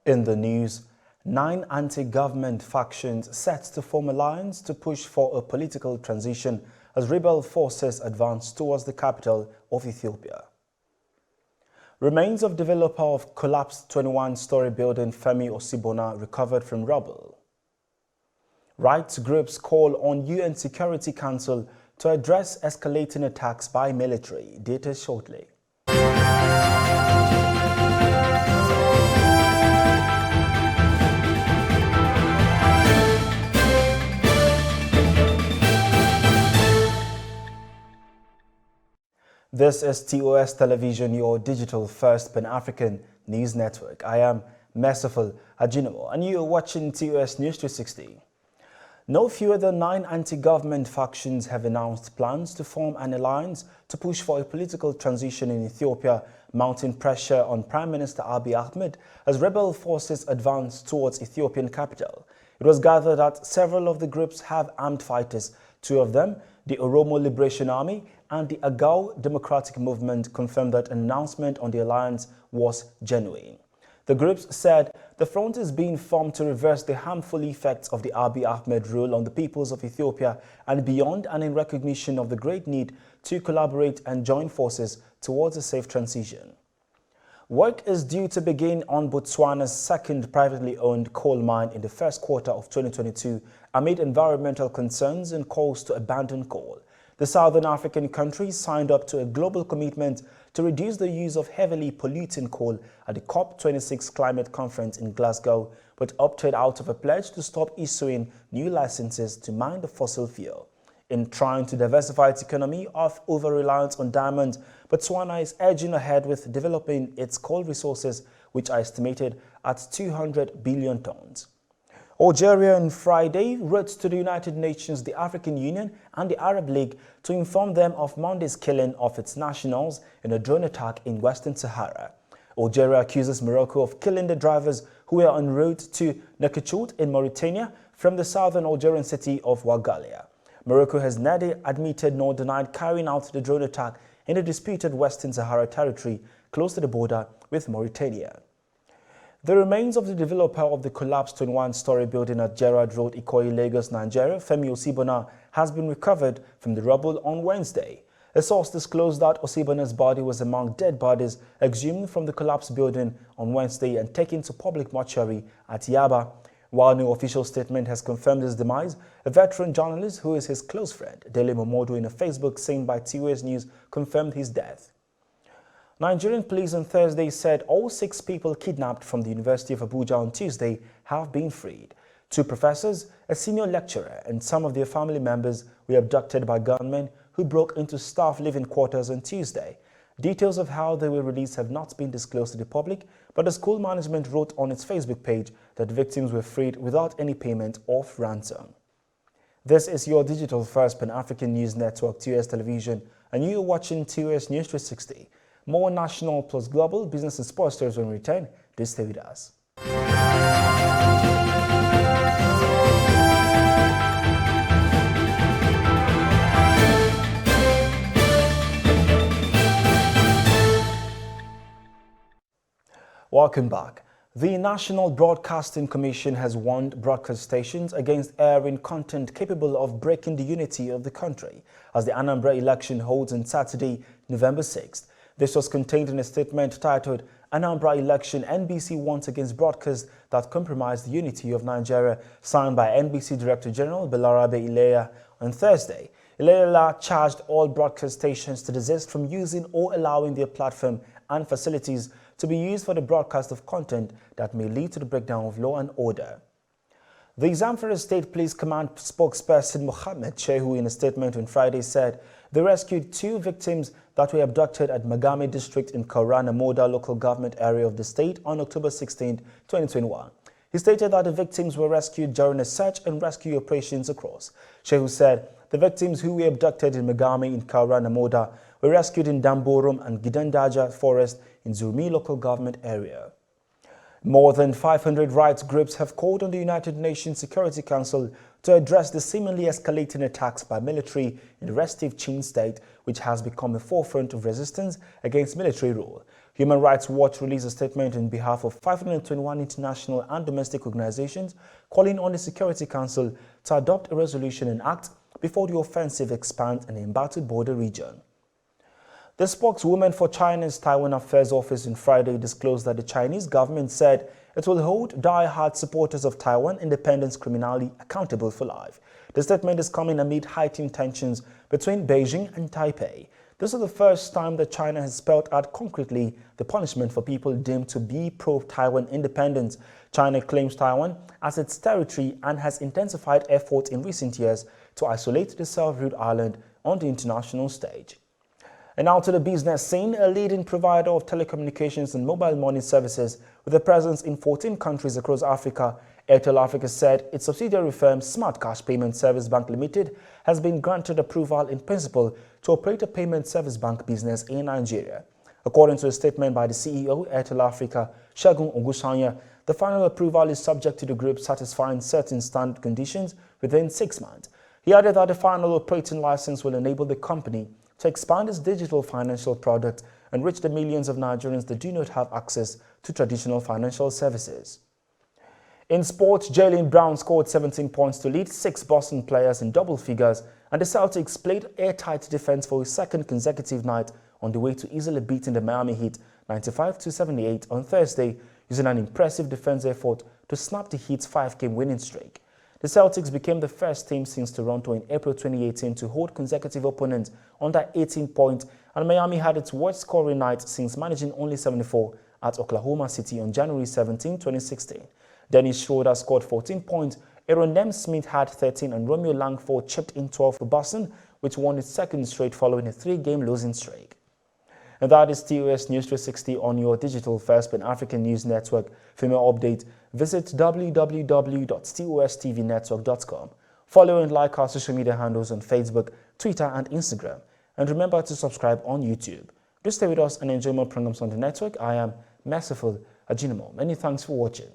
In the news, 9 anti-government factions set to form alliance to push for a political transition as rebel forces advance towards the capital of Ethiopia. Remains of developer of collapsed 21-story building Femi Osibona recovered from rubble. Rights groups call on UN Security Council to address escalating attacks by military. Data shortly. This is TOS Television, your digital first Pan-African news network. I am Merciful Ajinomo, and you are watching TOS News 360. No fewer than 9 anti-government factions have announced plans to form an alliance to push for a political transition in Ethiopia, mounting pressure on Prime Minister Abiy Ahmed as rebel forces advance towards Ethiopian capital. It was gathered that several of the groups have armed fighters. 2 of them, the Oromo Liberation Army and the Agao Democratic Movement, confirmed that an announcement on the alliance was genuine. The groups said the front is being formed to reverse the harmful effects of the Abiy Ahmed rule on the peoples of Ethiopia and beyond, and in recognition of the great need to collaborate and join forces towards a safe transition. Work is due to begin on Botswana's second privately owned coal mine in the first quarter of 2022 amid environmental concerns and calls to abandon coal. The Southern African countries signed up to a global commitment to reduce the use of heavily polluting coal at the COP26 climate conference in Glasgow, but opted out of a pledge to stop issuing new licenses to mine the fossil fuel. In trying to diversify its economy of over-reliance on diamonds, Botswana is edging ahead with developing its coal resources, which are estimated at 200 billion tons. Algeria on Friday wrote to the United Nations, the African Union and the Arab League to inform them of Monday's killing of its nationals in a drone attack in Western Sahara. Algeria accuses Morocco of killing the drivers who were en route to Nouakchott in Mauritania from the southern Algerian city of Ouargla. Morocco has neither admitted nor denied carrying out the drone attack in the disputed Western Sahara territory close to the border with Mauritania. The remains of the developer of the collapsed 21-story building at Gerrard Road, Ikoyi, Lagos, Nigeria, Femi Osibona, has been recovered from the rubble on Wednesday. A source disclosed that Osibona's body was among dead bodies exhumed from the collapsed building on Wednesday and taken to public mortuary at Yaba. While no official statement has confirmed his demise, a veteran journalist who is his close friend, Dele Momodu, in a Facebook seen by TOS News, confirmed his death. Nigerian police on Thursday said all 6 people kidnapped from the University of Abuja on Tuesday have been freed. 2 professors, a senior lecturer, and some of their family members were abducted by gunmen who broke into staff living quarters on Tuesday. Details of how they were released have not been disclosed to the public, but the school management wrote on its Facebook page that victims were freed without any payment of ransom. This is your digital first Pan-African news network, TOS Television, and you are watching TOS News 360. More national plus global business and sports stories when we return. Do stay with us. Welcome back. The National Broadcasting Commission has warned broadcast stations against airing content capable of breaking the unity of the country as the Anambra election holds on Saturday, November 6th. This was contained in a statement titled, Anambra Election, NBC Warns Against Broadcasts That Compromise the Unity of Nigeria, signed by NBC Director General Balarabe Ileya on Thursday. Ileya charged all broadcast stations to desist from using or allowing their platform and facilities to be used for the broadcast of content that may lead to the breakdown of law and order. The Zamfara State Police Command spokesperson Mohammed Shehu, in a statement on Friday, said they rescued 2 victims that were abducted at Magami district in Kaurana Moda local government area of the state on October 16, 2021. He stated that the victims were rescued during a search and rescue operations across. Shehu said the victims who were abducted in Magami in Kaurana Moda were rescued in Damborum and Gidandaja forest in Zurmi local government area. More than 500 rights groups have called on the United Nations Security Council to address the seemingly escalating attacks by military in the restive Chin state, which has become a forefront of resistance against military rule. Human Rights Watch released a statement on behalf of 521 international and domestic organizations calling on the Security Council to adopt a resolution and act before the offensive expands in the embattled border region. The spokeswoman for China's Taiwan Affairs Office on Friday disclosed that the Chinese government said it will hold die-hard supporters of Taiwan independence criminally accountable for life. The statement is coming amid heightened tensions between Beijing and Taipei. This is the first time that China has spelled out concretely the punishment for people deemed to be pro-Taiwan independence. China claims Taiwan as its territory and has intensified efforts in recent years to isolate the self-ruled island on the international stage. And now to the business scene. A leading provider of telecommunications and mobile money services with a presence in 14 countries across Africa, Airtel Africa said its subsidiary firm Smart Cash Payment Service Bank Limited has been granted approval in principle to operate a payment service bank business in Nigeria. According to a statement by the CEO, Airtel Africa, Segun Ogunsanya, the final approval is subject to the group satisfying certain standard conditions within 6 months. He added that the final operating license will enable the company to expand its digital financial product and reach the millions of Nigerians that do not have access to traditional financial services. In sports, Jaylen Brown scored 17 points to lead 6 Boston players in double figures, and the Celtics played airtight defense for a second consecutive night on the way to easily beating the Miami Heat 95-78 on Thursday, using an impressive defense effort to snap the Heat's 5-game winning streak. The Celtics became the first team since Toronto in April 2018 to hold consecutive opponents under 18 points, and Miami had its worst scoring night since managing only 74 at Oklahoma City on January 17, 2016. Dennis Schroeder scored 14 points, Aaron Nemsmith had 13, and Romeo Langford chipped in 12 for Boston, which won its second straight following a 3-game losing streak. And that is TOS News 360 on your digital first Pan-African news network. For more updates, visit www.TOSTVNetwork.com. Follow and like our social media handles on Facebook, Twitter, and Instagram. And remember to subscribe on YouTube. Do stay with us and enjoy more programs on the network. I am Merciful Ajinamo. Many thanks for watching.